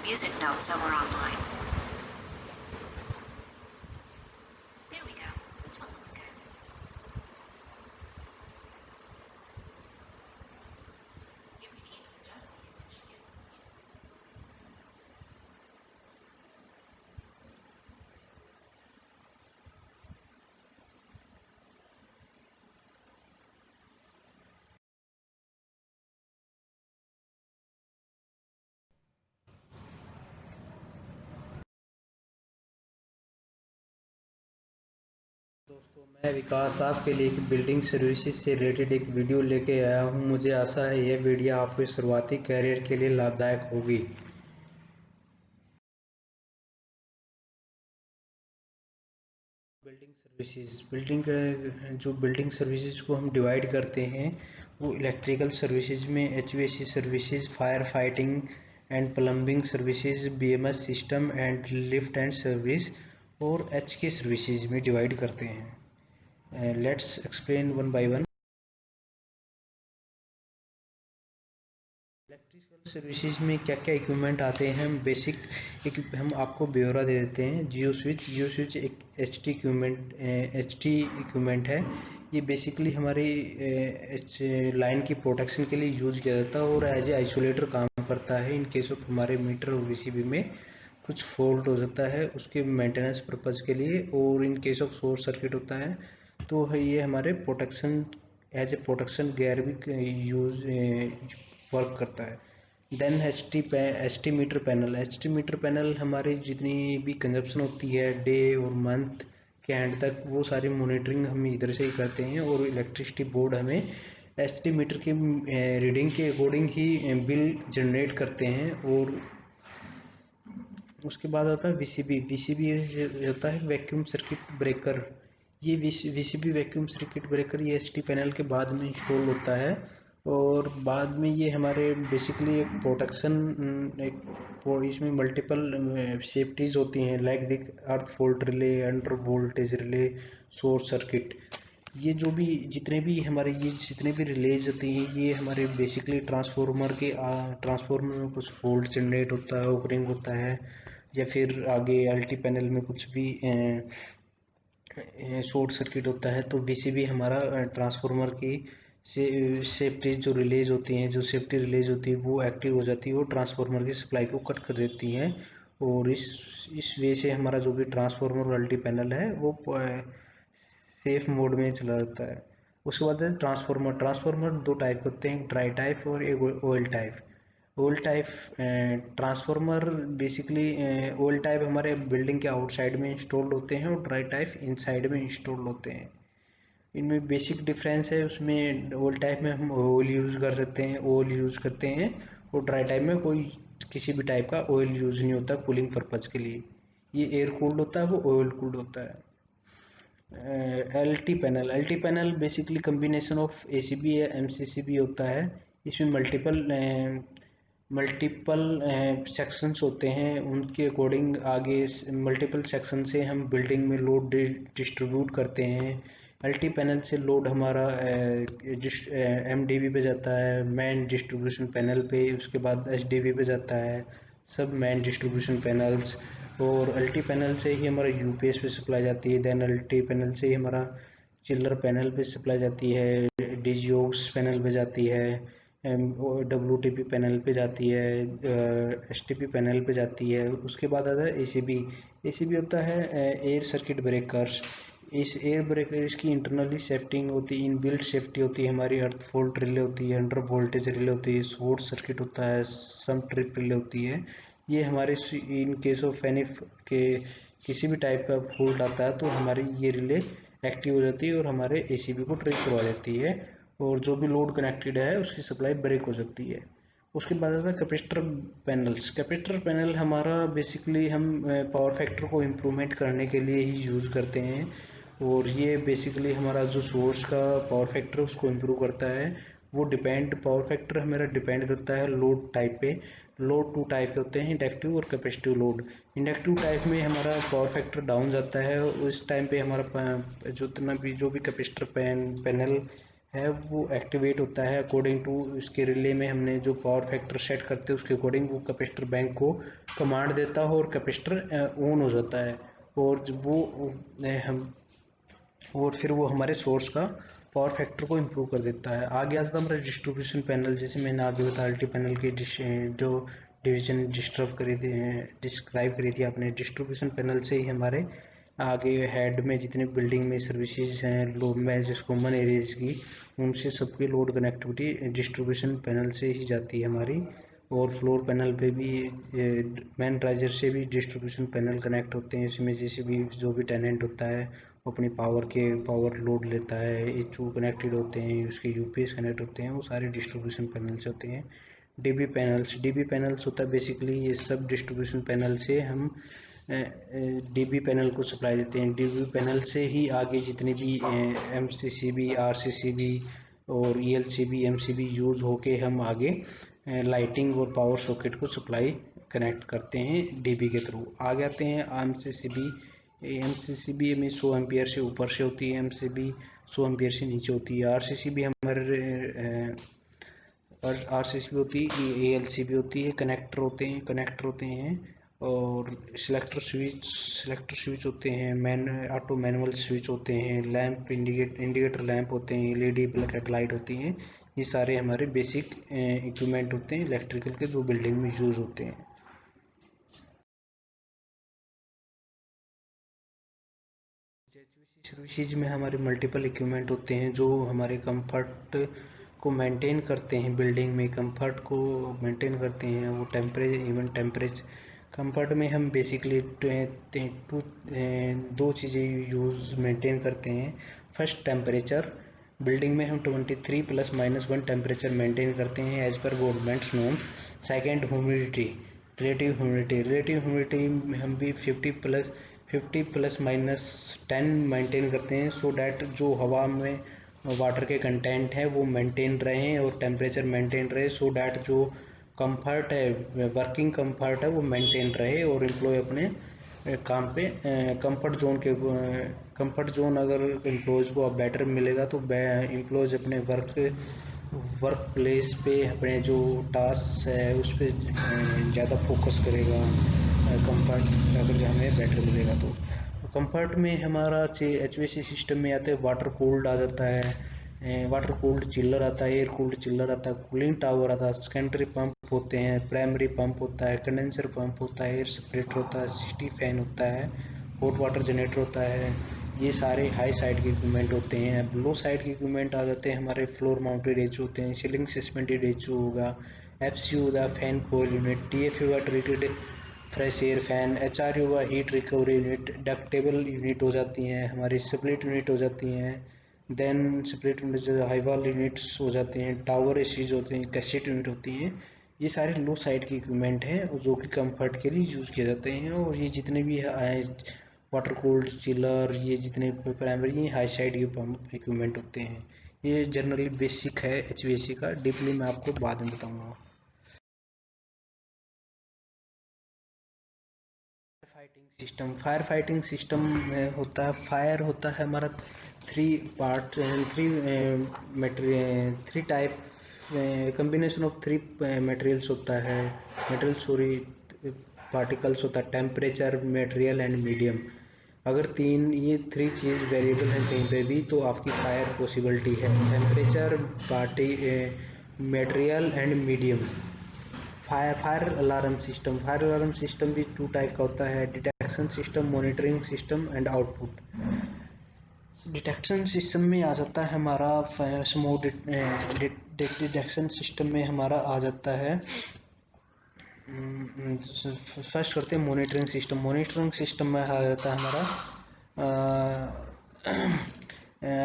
Music note somewhere online. There we go. This one looks good. You can even adjust the image using the दोस्तों, मैं विकास आपके लिए एक building services से related एक video लेके आया हूं। मुझे आशा है यह वीडियो आपके शुरुआती कैरियर के लिए लाभदायक होगी। बिल्डिंग सर्विसेज को हम डिवाइड करते हैं वो इलेक्ट्रिकल सर्विसेज में HVAC services, fire fighting and plumbing services, BMS system and lift and service और एचके सर्विसेज में डिवाइड करते हैं। Let's explain one by one. Electrical services में क्या क्या इक्विपमेंट आते हैं, हम बेसिक एक हम आपको ब्यौरा दे देते हैं। जियो स्विच एक एच टी इक्विपमेंट है। ये बेसिकली हमारी लाइन की प्रोटेक्शन के लिए यूज किया जाता है और एज ए आइसोलेटर काम करता है। इन केस ऑफ हमारे मीटर और वीसीबी में कुछ फॉल्ट हो जाता है उसके मेंटेनेंस पर्पज़ के लिए, और in case of short circuit होता है तो है ये हमारे protection as a protection gear भी यूज वर्क करता है। Then H T meter panel हमारी जितनी भी कंजप्शन होती है डे और मंथ के एंड तक वो सारी मॉनिटरिंग हम इधर से ही करते हैं, और इलेक्ट्रिसिटी बोर्ड हमें एच टी मीटर की रीडिंग के अकॉर्डिंग ही बिल जनरेट करते हैं। और उसके बाद आता है वीसीबी। वीसीबी होता है वैक्यूम सर्किट ब्रेकर। ये वीसीबी वैक्यूम सर्किट ब्रेकर ये एचटी पैनल के बाद में इंस्टॉल होता है, और बाद में ये हमारे बेसिकली एक प्रोटेक्शन इसमें मल्टीपल सेफ्टीज़ होती हैं लाइक दिक अर्थ fault relay, under voltage relay, short circuit. ये जो भी जितने भी हमारे ये जितने भी रिलेज होती हैं ये हमारे बेसिकली ट्रांसफार्मर में कुछ फॉल्ट जनरेट होता है, ओकरिंग होता है, या फिर आगे एलटी पैनल में कुछ भी शॉर्ट सर्किट होता है तो वीसीबी हमारा ट्रांसफार्मर की सेफ्टी जो रिलेज होती हैं, जो सेफ्टी रिलेज होती है वो एक्टिव हो जाती है और ट्रांसफार्मर की सप्लाई को कट कर देती हैं, और इस वे से हमारा जो भी ट्रांसफार्मर और एलटी पैनल है वो सेफ मोड में चला जाता है। उसके बाद है ट्रांसफार्मर दो टाइप के होते हैं, ड्राई टाइप और एक oil type. Oil type transformer basically oil type हमारे बिल्डिंग के आउटसाइड में इंस्टॉल्ड होते हैं और ड्राई टाइप इनसाइड में इंस्टॉल्ड होते हैं। इनमें बेसिक डिफरेंस है, उसमें ऑयल टाइप में हम ऑयल यूज़ कर सकते हैं, ऑयल यूज़ करते हैं, और ड्राई टाइप में कोई किसी भी टाइप का ऑयल यूज़ नहीं होता कूलिंग पर्पज़ के लिए। ये एयर कूल्ड होता है, वो ऑयल कूल्ड होता है। L T panel basically combination of A C B या एम सी सी बी होता है। इसमें मल्टीपल सेक्शंस होते हैं, उनके अकॉर्डिंग आगे मल्टीपल सेक्शन से हम बिल्डिंग में लोड डिस्ट्रीब्यूट करते हैं। एलटी पैनल से लोड हमारा एमडीबी पे जाता है, मेन डिस्ट्रीब्यूशन पैनल पे, उसके बाद एचडीबी पे जाता है, सब मेन डिस्ट्रीब्यूशन पैनल्स, और एलटी पैनल से ही हमारा यूपीएस पे सप्लाई जाती है। देन एलटी पैनल से ही हमारा चिल्लर पैनल पे सप्लाई जाती है, डीजीओक्स पैनल पे जाती है, डब्ल्यू पैनल पे जाती है, एस पैनल पे जाती है। उसके बाद आता है ए सी बी होता है एयर सर्किट ब्रेकर्स। इस एयर ब्रेकर की इंटरनली सेफ्टिंग होती है, इन बिल्ट सेफ्टी होती है हमारी, अर्थ फॉल्ट रिले होती है, अंडर वोल्टेज रिले होती है, शॉर्ट सर्किट होता है, सम ट्रिप रिले होती है। ये हमारे इन केस ऑफ एनी के किसी भी टाइप का फॉल्ट आता है तो हमारी ये रिले एक्टिव हो जाती है और हमारे एसीबी को ट्रिप करवा देती है, और जो भी लोड कनेक्टेड है उसकी सप्लाई ब्रेक हो सकती है। उसके बाद आता है कैपेसिटर पैनल्स। कैपेसिटर पैनल हमारा बेसिकली हम पावर फैक्टर को इम्प्रूवमेंट करने के लिए ही यूज़ करते हैं, और ये बेसिकली हमारा जो सोर्स का पावर फैक्टर उसको इम्प्रूव करता है। वो पावर फैक्टर हमारा डिपेंड करता है लोड टाइप पे। लोड टू टाइप के होते हैं, इंडक्टिव और कैपेसिटिव लोड। इंडक्टिव टाइप में हमारा पावर फैक्टर डाउन जाता है, उस टाइम पे हमारा जो भी कैपेसिटर पैनल है वो एक्टिवेट होता है अकॉर्डिंग टू उसके रिले में हमने जो पावर फैक्टर सेट करते हैं उसके अकॉर्डिंग वो कैपेसिटर बैंक को कमांड देता है और कैपेसिटर ऑन हो जाता है और वो हम और फिर वो हमारे सोर्स का पावर फैक्टर को इम्प्रूव कर देता है। आगे आता है हमारा डिस्ट्रीब्यूशन पैनल, जैसे मैंने आगे बताया अल्टी पैनल की जो डिवीजन डिस्क्राइब करी थी आपने। डिस्ट्रीब्यूशन पैनल से ही हमारे आगे हेड में जितने बिल्डिंग में सर्विसेज हैं लो में जिस कॉमन एरियाज की उनसे सबकी लोड कनेक्टिविटी डिस्ट्रीब्यूशन पैनल से ही जाती है हमारी। और फ्लोर पैनल पे भी मैन राइजर से भी डिस्ट्रीब्यूशन पैनल कनेक्ट होते हैं। इसमें जैसे भी जो भी टेनेंट होता है वो अपनी पावर लोड लेता है, एचओ कनेक्टेड होते हैं, उसके यूपीएस कनेक्ट होते हैं, वो सारे डिस्ट्रीब्यूशन पैनल से होते हैं। डीबी पैनल्स होता है बेसिकली ये सब डिस्ट्रीब्यूशन पैनल से हम डीबी पैनल को सप्लाई देते हैं। डीबी पैनल से ही आगे जितने भी एमसीसीबी, आरसीसीबी और ईएलसीबी, एमसीबी यूज़ होके हम आगे लाइटिंग और पावर सॉकेट को सप्लाई कनेक्ट करते हैं डीबी के थ्रू। आगे आते हैं एमसीसीबी में 100 एम्पियर से ऊपर से होती है, एमसीबी 100 एम्पियर से नीचे होती है। आरसीसीबी हमारे आरसीसीबी होती है, एएलसीबी होती है, कनेक्टर होते हैं और सिलेक्टर स्विच होते हैं, ऑटो मैनुअल स्विच होते हैं, लैंप इंडिकेटर लैंप होते हैं, एलईडी ब्लैक हेडलाइट होती हैं। ये सारे हमारे बेसिक इक्विपमेंट होते हैं इलेक्ट्रिकल के जो बिल्डिंग में यूज़ होते हैं। सर्विसेज में हमारे मल्टीपल इक्विपमेंट होते हैं जो हमारे कंफर्ट को मेंटेन करते हैं, बिल्डिंग में कंफर्ट को मेंटेन करते हैं। वो टेम्परेचर कंफर्ट में हम बेसिकली दो चीज़ें मेंटेन करते हैं। फर्स्ट टेम्परेचर, बिल्डिंग में हम 23 ±1 टेम्परेचर मेंटेन करते हैं as per governments norms. Second humidity, relative humidity में हम भी 50 ±10 मेंटेन करते हैं सो डैट जो हवा में वाटर के कंटेंट है वो मेंटेन रहें और टेम्परेचर मेंटेन रहे, सो डैट जो कंफर्ट है वर्किंग कंफर्ट है वो मेंटेन रहे और एम्प्लॉय अपने काम पे कंफर्ट जोन अगर एम्प्लॉयज़ को बेटर मिलेगा तो एम्प्लॉयज़ अपने वर्क प्लेस पे अपने जो टास्क है उस पर ज़्यादा फोकस करेगा। कंफर्ट अगर हमें बेटर मिलेगा तो कंफर्ट में हमारा एचवीएसी सिस्टम में आते हैं वाटर कूल्ड आ जाता है, वाटर कूल्ड चिल्लर आता है, एयर कूल्ड चिल्लर आता है, कूलिंग टावर आता है, सेकेंडरी पंप होते हैं, प्राइमरी पंप होता है, कंडेंसर पंप होता है, एयर सेपरेटर होता है, सिटी फैन होता है, हॉट वाटर जनरेटर होता है। ये सारे हाई साइड के इक्विपमेंट होते हैं। अब लो साइड के इक्विपमेंट आ जाते हैं हमारे फ्लोर माउंटेड एचओ होते हैं, सीलिंग सस्पेंडेड एचओ होगा, एफसी होगा फैन कोर यूनिट, टीएफ होगा treated fresh air fan, HR होगा heat recovery unit, ductable unit हो जाती हैं हमारी, स्प्लिट यूनिट हो जाती हैं, देन स्प्लिट यूनिट जो हाई वॉल यूनिट्स हो जाते हैं, टावर एसीज होते हैं, कैसेट यूनिट होती हैं। ये सारे लो साइड के इक्विपमेंट हैं जो कि कंफर्ट के लिए यूज़ किए जाते हैं। और ये जितने भी वाटर कूल्ड चिलर ये जितने प्राइमरी हाई साइड के पंप इक्विपमेंट होते हैं, ये जनरली बेसिक है एचवीएसी का। डीपली मैं आपको बाद में बताऊँगा। फायर फाइटिंग सिस्टम में होता है, फायर होता है हमारा three type combination of three materials होता है, पार्टिकल्स होता है, टेम्परेचर, मटेरियल एंड मीडियम। अगर ये थ्री चीज़ वेरिएबल है कहीं पे भी तो आपकी फायर पॉसिबिलिटी है। Temperature, material and medium. Fire alarm system भी टू टाइप का होता है, detection system, monitoring system and output. Detection system में आ जाता है हमारा स्मोक डिटेक्शन सिस्टम में हमारा आ जाता है। फर्स्ट करते हैं मॉनिटरिंग सिस्टम में आ जाता है हमारा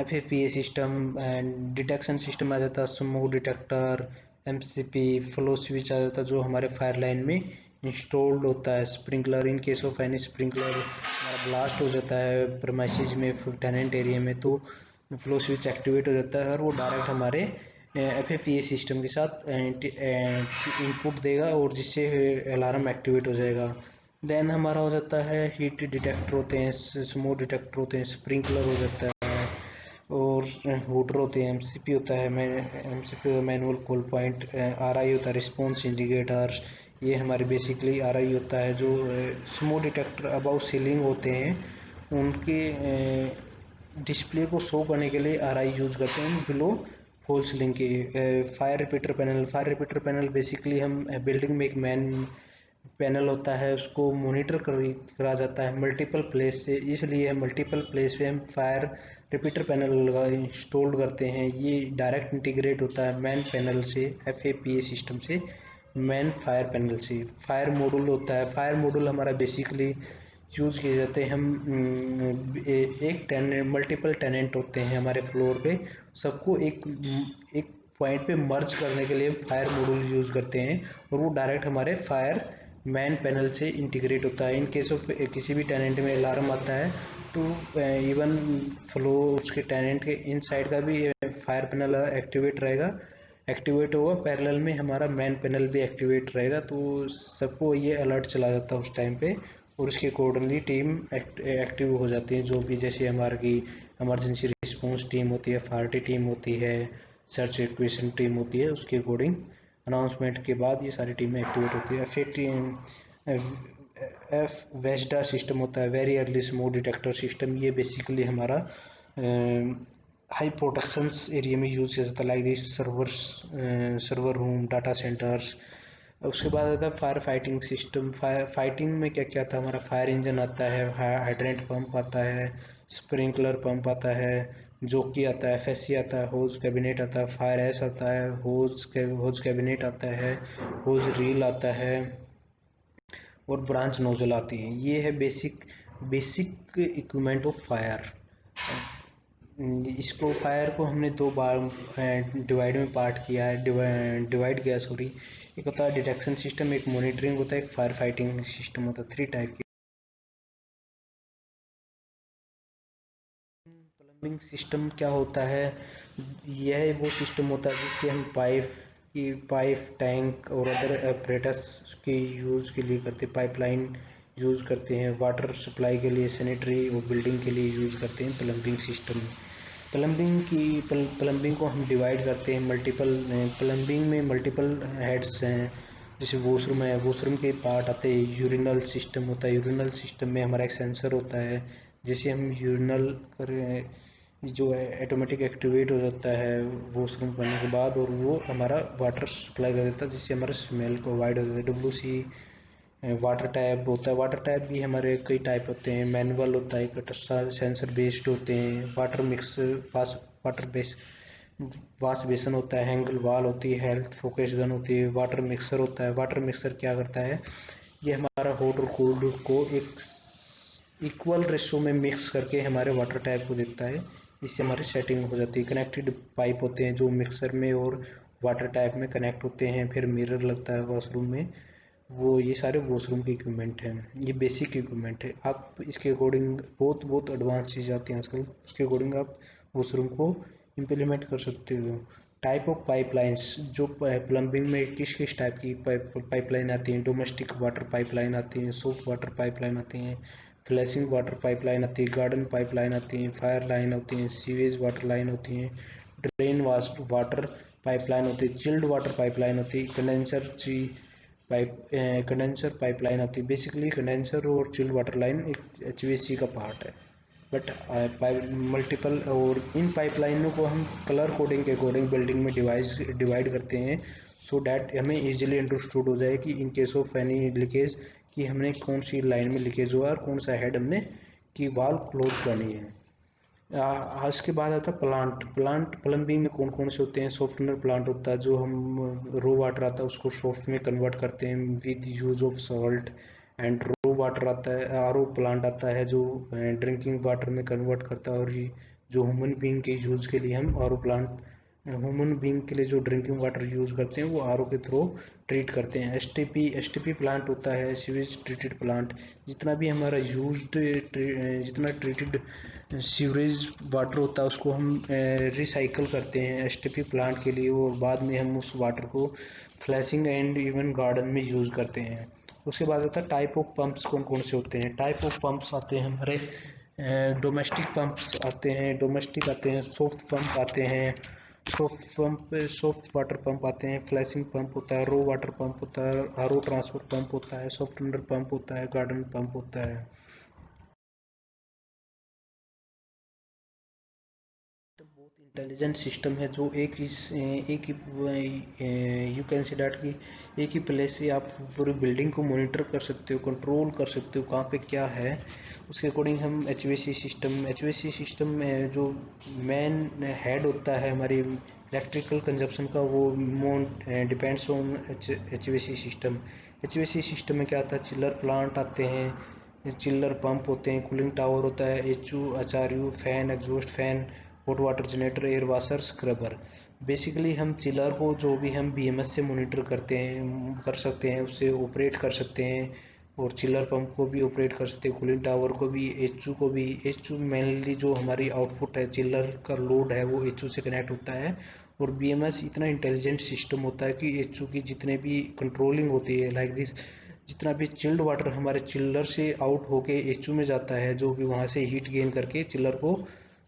FAPA system and detection system आ जाता है smoke detector, MCP, flow switch आ जाता है जो हमारे फायर लाइन में इंस्टॉल्ड होता है, sprinkler in case of any sprinkler हमारा ब्लास्ट हो जाता है प्रीमाइसेस में टेनेंट एरिया में तो फ्लो स्विच एक्टिवेट हो जाता है और वो डायरेक्ट हमारे FAPA सिस्टम के साथ इनपुट देगा और जिससे अलार्म एक्टिवेट हो जाएगा। देन हमारा हो जाता है हीट डिटेक्टर होते हैं, स्मोक डिटेक्टर होते हैं, स्प्रिंकलर हो जाता है और हूटर होते हैं, एमसीपी होता है, MCP manual call point, RI होता है, रिस्पॉन्स इंडिकेटर्स। ये हमारे बेसिकली आरआई होता है। जो स्मोक डिटेक्टर अबाउ सीलिंग होते हैं उनके डिस्प्ले को शो करने के लिए आरआई यूज़ करते हैं बिलो फॉल सीलिंग के। Fire repeater panel, fire repeater panel basically हम बिल्डिंग में एक मैन पैनल होता है, उसको मॉनिटर करा जाता है मल्टीपल प्लेस से, इसलिए मल्टीपल प्लेस पे हम फायर रिपीटर पैनल लगा इंस्टॉल करते हैं। ये डायरेक्ट इंटीग्रेट होता है मैन पैनल से, FAPA सिस्टम से, मैन फायर पैनल से। फायर मॉड्यूल होता है, फायर मॉड्यूल हमारा बेसिकली यूज़ किए जाते हैं। हम एक टेनेंट, मल्टीपल टेनेंट होते हैं हमारे फ्लोर पे, सबको एक पॉइंट पे मर्ज करने के लिए फायर मॉड्यूल यूज़ करते हैं, और वो डायरेक्ट हमारे फायर मैन पैनल से इंटीग्रेट होता है। इन केस ऑफ किसी भी टेनेंट में अलार्म आता है तो इवन फ्लो उसके टेनेंट के इनसाइड का भी फायर पैनल एक्टिवेट होगा, पैरेलल में हमारा मैन पैनल भी एक्टिवेट रहेगा, तो सबको ये अलर्ट चला जाता है उस टाइम पे, और उसके अकॉर्डिंगली टीम एक्टिव हो जाती है। जो भी जैसे हमारी की इमरजेंसी रिस्पॉन्स टीम होती है, फायर टीम होती है, सर्च एक्वेशन टीम होती है, उसके अकॉर्डिंग अनाउंसमेंट के बाद ये सारी टीमें एक्टिवेट होती है। फिर टीम वेस्डा सिस्टम होता है, very early smoke detector system. ये बेसिकली हमारा हाई प्रोटेक्शंस एरिया में यूज़ किया जाता है, like this server room, data centres. उसके बाद आता है फायर फाइटिंग सिस्टम। फाइटिंग में क्या क्या आता है हमारा, फायर इंजन आता है, हाइड्रेंट पंप आता है, स्प्रिंकलर पंप आता है, जोकी आता है, FSC आता है, होज कैबिनेट आता है, फायर एस आता है, होज कैबिनेट आता है, होज रील आता है, और ब्रांच नोजल आती हैं। ये है बेसिक इक्विपमेंट ऑफ फायर। इसको फायर को हमने दो बार डिवाइड में पार्ट किया है, डिवाइड किया सॉरी। एक होता है डिटेक्शन सिस्टम, एक मॉनिटरिंग होता है, एक फायर फाइटिंग सिस्टम होता है। 3 टाइप की। प्लम्बिंग सिस्टम क्या होता है, यह वो सिस्टम होता है जिससे हम पाइप टैंक और अदर अपरेटस के यूज़ के लिए करते हैं, पाइपलाइन यूज़ करते हैं, वाटर सप्लाई के लिए, सैनिटरी और बिल्डिंग के लिए यूज़ करते हैं प्लम्बिंग सिस्टम। प्लम्बिंग को हम डिवाइड करते हैं मल्टीपल, प्लम्बिंग में मल्टीपल हेड्स हैं। जैसे वॉशरूम है, वॉशरूम के पार्ट आते हैं, यूरिनल सिस्टम होता है, यूरिनल सिस्टम में हमारा एक सेंसर होता है, जैसे हम यूरिनल करें जो है ऑटोमेटिक एक्टिवेट हो जाता है वॉशरूम करने के बाद, और वो हमारा वाटर सप्लाई कर देता है, जिससे हमारा स्मेल को अवॉइड हो जाता है। WC वाटर टैप होता है। वाटर टैप भी हमारे कई टाइप होते हैं, मैनुअल होता है, एक सेंसर बेस्ड होते हैं, water mix water base wash basin होता है, हैंगल वाल होती है, हेल्थ फोकस गन होती है, वाटर मिक्सर होता है। वाटर मिक्सर क्या करता है, ये हमारा हॉट और कोल्ड को एक इक्वल रेशो में मिक्स करके हमारे वाटर टैप को देता है, इससे हमारी सेटिंग हो जाती है। कनेक्टेड पाइप होते हैं जो मिक्सर में और वाटर टैप में कनेक्ट होते हैं, फिर मिरर लगता है वॉशरूम में। वो ये सारे वॉशरूम के इक्विपमेंट हैं, ये बेसिक इक्विपमेंट है। आप इसके अकॉर्डिंग बहुत एडवांस चीज़ आती हैं आजकल, उसके अकॉर्डिंग आप वॉशरूम को इम्प्लीमेंट कर सकते हो। टाइप ऑफ पाइपलाइंस, जो प्लम्बिंग में किस किस टाइप की पाइपलाइन आती हैं, डोमेस्टिक वाटर पाइपलाइन आती हैं, सॉफ्ट वाटर पाइपलाइन आती हैं, फ्लैशिंग वाटर पाइपलाइन आती है, गार्डन पाइपलाइन आती हैं, फायर लाइन होती हैं, सीवेज वाटर लाइन होती हैं, ड्रेन वाटर पाइपलाइन होती है, चिल्ड वाटर पाइपलाइन होती है, कंडेंसर पाइपलाइन होती है। बेसिकली कंडेंसर और चिल्ड वाटर लाइन एक HVAC का पार्ट है, बट मल्टीपल, और इन पाइपलाइनों को हम कलर कोडिंग के अकॉर्डिंग बिल्डिंग में डिवाइड करते हैं, सो डैट हमें इजीली अंडरस्टूड हो जाए कि इन केस ऑफ एनी लीकेज कि हमने कौन सी लाइन में लीकेज हुआ और कौन सा हेड हमने की वाल्व क्लोज करनी है। आज के बाद आता है प्लांट प्लम्बिंग में कौन कौन से होते हैं। सॉफ्टनर प्लांट होता है, जो हम रो वाटर आता है उसको सॉफ्ट में कन्वर्ट करते हैं with use of salt. And raw water आता है, RO प्लांट आता है जो ड्रिंकिंग वाटर में कन्वर्ट करता है, और ये जो ह्यूमन बीइंग के यूज़ के लिए हम RO प्लांट, ह्यूमन बीइंग के लिए जो ड्रिंकिंग वाटर यूज़ करते हैं वो RO के थ्रू ट्रीट करते हैं। STP प्लांट होता है, सीवेज ट्रीटेड प्लांट। जितना भी हमारा जितना ट्रीटेड सीवरेज वाटर होता है उसको हम रिसाइकल करते हैं STP प्लांट के लिए, और बाद में हम उस वाटर को फ्लैशिंग एंड इवन गार्डन में यूज़ करते हैं। उसके बाद आता है टाइप ऑफ पंप्स कौन कौन से होते हैं। टाइप ऑफ पंप्स आते हैं हमारे डोमेस्टिक पंप्स आते हैं, सॉफ्ट पंप आते हैं, सॉफ्ट वाटर पंप आते हैं, फ्लैशिंग पंप होता है, रो वाटर पंप होता है, आरओ ट्रांसफर पंप होता है, सॉफ्ट अंडर पंप होता है, गार्डन पंप होता है। बहुत इंटेलिजेंट सिस्टम है जो एक ही यू कैन से डैट कि एक ही प्लेस से आप पूरी बिल्डिंग को मॉनिटर कर सकते हो, कंट्रोल कर सकते हो कहाँ पे क्या है। उसके अकॉर्डिंग हम एच वी सी सिस्टम में जो मेन हेड होता है हमारी इलेक्ट्रिकल कंजप्शन का, वो depends on H V C system में क्या आता है, चिल्लर प्लांट आते हैं, चिल्लर पंप होते हैं, कूलिंग टावर होता है, H U H R you fan, exhaust fan, hot water generator, air washer, scrubber. Basically हम चिलर को जो भी हम बीएमएस से मॉनिटर कर सकते हैं, उससे ऑपरेट कर सकते हैं, और चिलर पंप को भी ऑपरेट कर सकते हैं, कूलिंग टावर को भी, एचयू को भी। एचयू मेनली जो हमारी आउटपुट है, चिलर का लोड है, वो एचयू से कनेक्ट होता है। और बीएमएस इतना इंटेलिजेंट सिस्टम होता है कि एचयू की जितने भी कंट्रोलिंग होती है, लाइक दिस, जितना भी चिल्ड वाटर हमारे चिल्लर से आउट होके एचयू में जाता है, जो कि वहाँ से हीट गेन करके चिल्लर को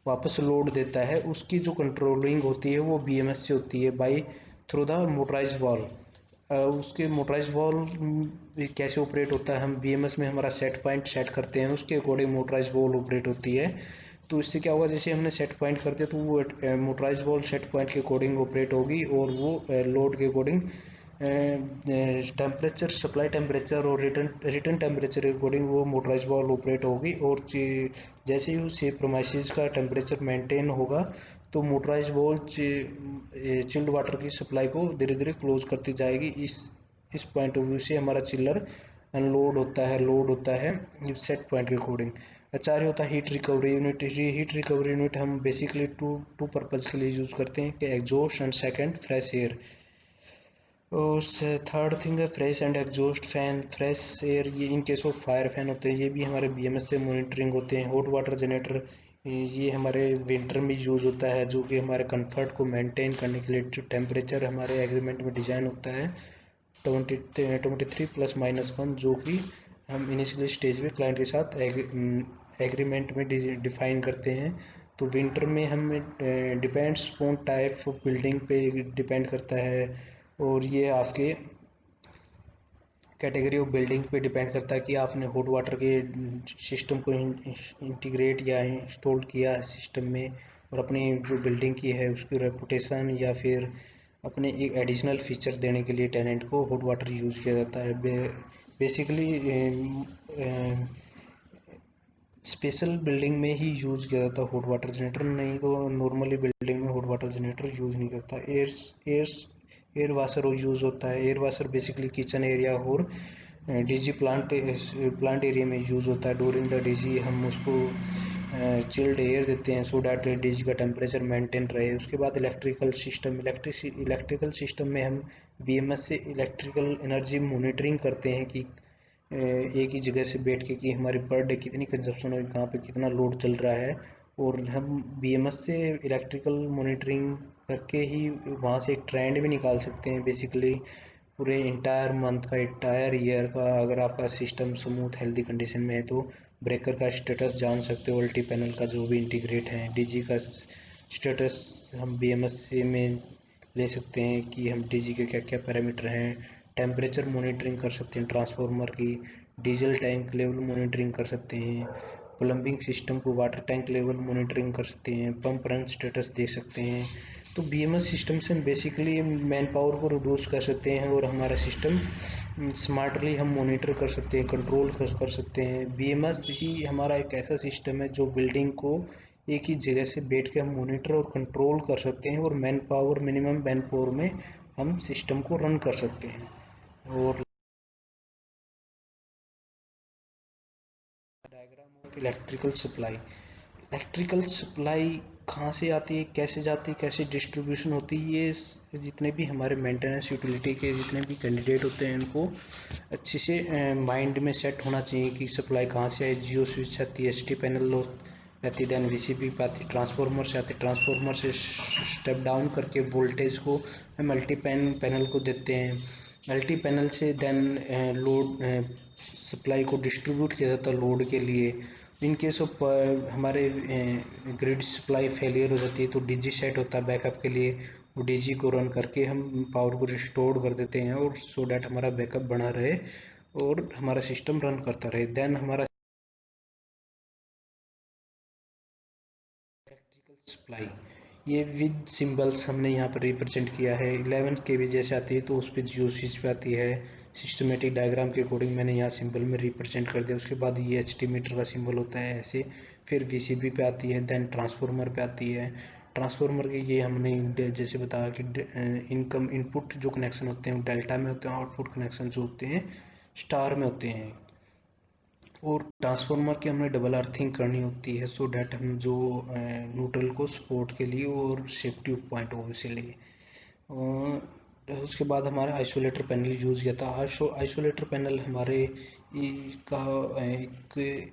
वापस लोड देता है, उसकी जो कंट्रोलिंग होती है वो बीएमएस से होती है by through the motorise valve. उसके मोटराइज वाल्व कैसे ऑपरेट होता है, हम बीएमएस में हमारा सेट पॉइंट सेट करते हैं, उसके अकॉर्डिंग मोटराइज वाल्व ऑपरेट होती है। तो इससे क्या होगा, जैसे हमने सेट पॉइंट कर दिया तो वो मोटराइज वाल्व सेट पॉइंट के अकॉर्डिंग ऑपरेट होगी, और वो लोड के अकॉर्डिंग टेम्परेचर, सप्लाई टेम्परेचर और रिटर्न टेम्परेचर के अकॉर्डिंग वो मोटराइज वाल्व ऑपरेट होगी। और जैसे ही उस प्रोमाइसिस का टेम्परेचर मेंटेन होगा तो मोटराइज वाल्व चिल्ड वाटर की सप्लाई को धीरे धीरे क्लोज करती जाएगी। इस पॉइंट ऑफ व्यू से हमारा चिल्लर अनलोड होता है, लोड होता है सेट पॉइंट के अकॉर्डिंग। अच्छा, ये होता है heat recovery unit. Heat recovery unit हम बेसिकली टू पर्पज़ के लिए यूज़ करते हैं, कि exhaust and second fresh air. और थर्ड थिंग है fresh and exhaust fan. Fresh air ये in case of fire fan होते हैं, ये भी हमारे बीएमएस से मॉनिटरिंग होते हैं। हॉट वाटर जनरेटर ये हमारे विंटर में यूज़ होता है, जो कि हमारे कंफर्ट को मेंटेन करने के लिए। टेम्परेचर हमारे एग्रीमेंट में डिज़ाइन होता है 23 ± 1, जो कि हम इनिशियली स्टेज पे क्लाइंट के साथ एग्रीमेंट में डिफाइन करते हैं। तो विंटर में हम depends on type of building पे डिपेंड करता है, और ये आपके कैटेगरी ऑफ बिल्डिंग पे डिपेंड करता है कि आपने हॉट वाटर के सिस्टम को इंटीग्रेट या इंस्टॉल किया सिस्टम में, और अपनी जो बिल्डिंग की है उसकी रेपुटेशन या फिर अपने एक एडिशनल फीचर देने के लिए टेनेंट को हॉट वाटर यूज़ किया जाता है। बेसिकली स्पेशल बिल्डिंग में ही यूज़ किया जाता है हॉट वाटर जनरेटर, नहीं तो नॉर्मली बिल्डिंग में हॉट वाटर जनरेटर यूज़ नहीं करता। एयर वाशर यूज़ होता है। Air washer basically kitchen area और डीजी प्लांट एरिया में यूज़ होता है। ड्यूरिंग द डीजी हम उसको चिल्ड एयर देते हैं, सो डैट डीजी का टेम्परेचर मेंटेन रहे। उसके बाद इलेक्ट्रिकल सिस्टम में हम बीएमएस से इलेक्ट्रिकल एनर्जी मॉनिटरिंग करते हैं, कि एक ही जगह से बैठ के कि हमारी पर डे कितनी कंजप्शन हुई, कहाँ पे कितना लोड चल रहा है। और हम बीएमएस से इलेक्ट्रिकल मॉनिटरिंग करके ही वहाँ से एक ट्रेंड भी निकाल सकते हैं। बेसिकली पूरे इंटायर मंथ का, इंटायर ईयर का, अगर आपका सिस्टम स्मूथ हेल्दी कंडीशन में है तो ब्रेकर का स्टेटस जान सकते हो। अल्टी पैनल का जो भी इंटीग्रेट है, डीजी का स्टेटस हम बीएमएस से में ले सकते हैं, कि हम डीजी के क्या क्या पैरामीटर हैं। टेम्परेचर मॉनिटरिंग कर सकते हैं ट्रांसफार्मर की, डीजल टैंक लेवल मॉनिटरिंग कर सकते हैं, प्लम्बिंग सिस्टम को वाटर टैंक लेवल मॉनिटरिंग कर सकते हैं, पंप रन स्टेटस देख सकते हैं। तो बीएमएस सिस्टम से हम बेसिकली मैन पावर को रिड्यूस कर सकते हैं, और हमारा सिस्टम स्मार्टली हम मॉनिटर कर सकते हैं, कंट्रोल कर सकते हैं। बीएमएस ही हमारा एक ऐसा सिस्टम है जो बिल्डिंग को एक ही जगह से बैठ के हम मॉनिटर और कंट्रोल कर सकते हैं, और मिनिमम मैन पावर में हम सिस्टम को रन कर सकते हैं। और डायग्राम ऑफ इलेक्ट्रिकल सप्लाई कहाँ से आती है, कैसे जाती है, कैसे डिस्ट्रीब्यूशन होती है, ये जितने भी हमारे मेंटेनेंस यूटिलिटी के जितने भी कैंडिडेट होते हैं उनको अच्छे से माइंड में सेट होना चाहिए कि सप्लाई कहाँ से आई। जियो स्विच आती है, एसटी पैनल आती है, देन वीसीबी पे आती है, ट्रांसफार्मर से आती है, ट्रांसफार्मर से स्टेप डाउन करके वोल्टेज को हम पैनल को देते हैं। अल्टी पैनल से देन लोड सप्लाई को डिस्ट्रीब्यूट किया जाता है लोड के लिए, इन केस ऑफ हमारे ग्रिड सप्लाई फेलियर हो जाती है तो डीजी सेट होता है बैकअप के लिए, वो डीजी को रन करके हम पावर को रिस्टोर कर देते हैं और सो डैट हमारा बैकअप बना रहे और हमारा सिस्टम रन करता रहे। देन हमारा इलेक्ट्रिकल सप्लाई, ये विद सिंबल्स हमने यहाँ पर रिप्रेजेंट किया है। 11 kV जैसे आती है तो उस पर जियो स्विच पे आती है। सिस्टमेटिक डायग्राम के अकॉर्डिंग मैंने यहाँ सिंबल में रिप्रेजेंट कर दिया। उसके बाद ये एच टी मीटर का सिंबल होता है ऐसे, फिर वीसीबी पे आती है, देन ट्रांसफार्मर पे आती है। ट्रांसफार्मर के ये हमने जैसे बताया कि इनकम इनपुट जो कनेक्शन होते हैं डेल्टा में होते हैं, आउटपुट कनेक्शन जो होते हैं स्टार में होते हैं। और ट्रांसफार्मर की हमने डबल अर्थिंग करनी होती है सो डैट हम जो न्यूट्रल को सपोर्ट के लिए और सेफ्टी पॉइंट हो इसीलिए। उसके बाद हमारा आइसोलेटर पैनल यूज़ किया था। आइसोलेटर पैनल हमारे का एक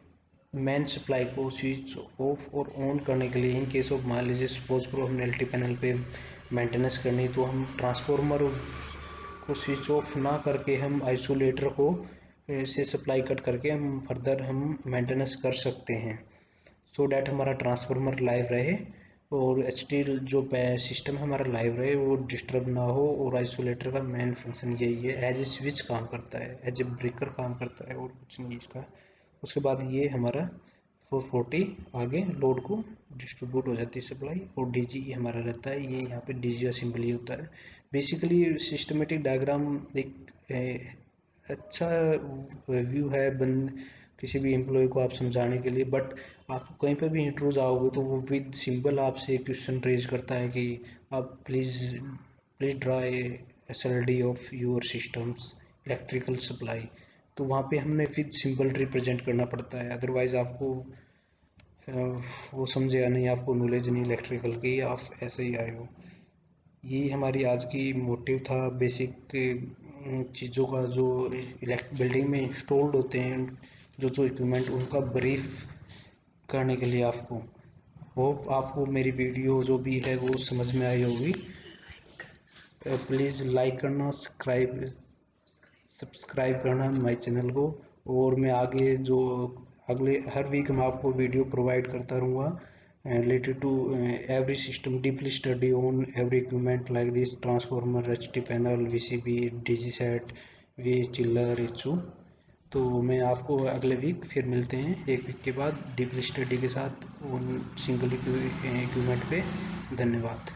मेन सप्लाई को स्विच ऑफ और ऑन करने के लिए, इन केस ऑफ मान लीजिए सपोज करो हमने एल टी पैनल पे मेंटेनेंस करनी तो हम ट्रांसफार्मर को स्विच ऑफ ना करके हम आइसोलेटर को से सप्लाई कट करके हम फर्दर हम मेंटेनेंस कर सकते हैं सो डैट हमारा ट्रांसफार्मर लाइव रहे और एच टी जो सिस्टम हमारा लाइव रहे, वो डिस्टर्ब ना हो। और आइसोलेटर का मेन फंक्शन यही है, एज ए स्विच काम करता है, एज ए ब्रेकर काम करता है और कुछ नहीं इसका। उसके बाद ये हमारा 440 आगे लोड को डिस्ट्रीब्यूट हो जाती है सप्लाई और डीजी हमारा रहता है, ये यहाँ पे डीजी असेंबली होता है। बेसिकली सिस्टमेटिक डायग्राम एक अच्छा व्यू है किसी भी एम्प्लॉय को आप समझाने के लिए। बट आप कहीं पे भी इंटरव्यू जाओगे तो वो विद सिंबल आपसे क्वेश्चन रेज करता है कि आप please draw a SLD of your systems electrical supply. तो वहाँ पे हमने विद सिंबल रिप्रेजेंट करना पड़ता है, अदरवाइज़ आपको वो समझेगा नहीं, आपको नॉलेज नहीं इलेक्ट्रिकल की, आप ऐसे ही आए हो। यही हमारी आज की मोटिव था, बेसिक चीज़ों का जो बिल्डिंग में इंस्टॉल्ड होते हैं, जो जो इक्विपमेंट उनका ब्रीफ करने के लिए आपको। होप आपको मेरी वीडियो जो भी है वो समझ में आई होगी। प्लीज़ लाइक करना, सब्सक्राइब करना हमारे चैनल को। और मैं आगे जो अगले हर वीक मैं आपको वीडियो प्रोवाइड करता रहूँगा related to every system, deeply study on every equipment like this transformer, HT panel, VCB, DG set, V chiller, HO। तो मैं आपको अगले वीक फिर मिलते हैं, एक वीक के बाद डीपली स्टडी के साथ उन सिंगल इक्विपमेंट पे। धन्यवाद।